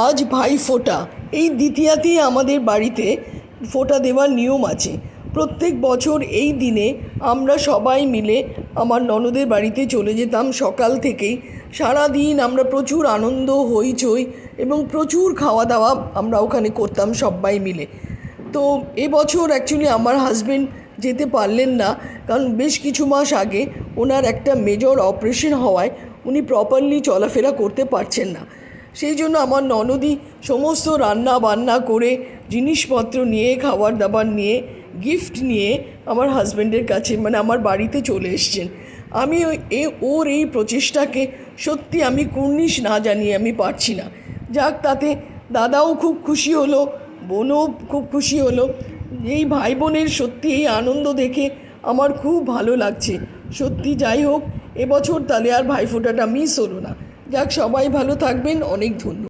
আজ ভাইফোঁটা। এই দ্বিতীয়াতেই আমাদের বাড়িতে ফোঁটা দেওয়ার নিয়ম আছে। প্রত্যেক বছর এই দিনে আমরা সবাই মিলে আমার ননদের বাড়িতে চলে যেতাম সকাল থেকেই। সারাদিন আমরা প্রচুর আনন্দ, হইচই এবং প্রচুর খাওয়া দাওয়া আমরা ওখানে করতাম সবাই মিলে। তো এবছর অ্যাকচুয়ালি আমার হাজব্যান্ড যেতে পারলেন না, কারণ বেশ কিছু মাস আগে ওনার একটা মেজর অপারেশন হওয়ায় উনি প্রপারলি চলাফেরা করতে পারছেন না। সেই জন্য আমার ননদই সমস্ত রান্না বান্না করে, জিনিসপত্র নিয়ে, খাবার দাবার নিয়ে, গিফট নিয়ে আমার হাজব্যান্ডের কাছে মানে আমার বাড়িতে চলে এসছেন। আমি ওর এই প্রচেষ্টাকে সত্যি আমি কুর্নিশ না জানিয়ে আমি পারছি না। যাক, তাতে দাদাও খুব খুশি হলো, বোনও খুব খুশি হলো। এই ভাই বোনের সত্যি এই আনন্দ দেখে আমার খুব ভালো লাগছে সত্যি। যাই হোক, এবছর তাহলে আর ভাইফোঁটাটা মিস হলো না। যাক, সবাই ভালো থাকবেন। অনেক ধন্যবাদ।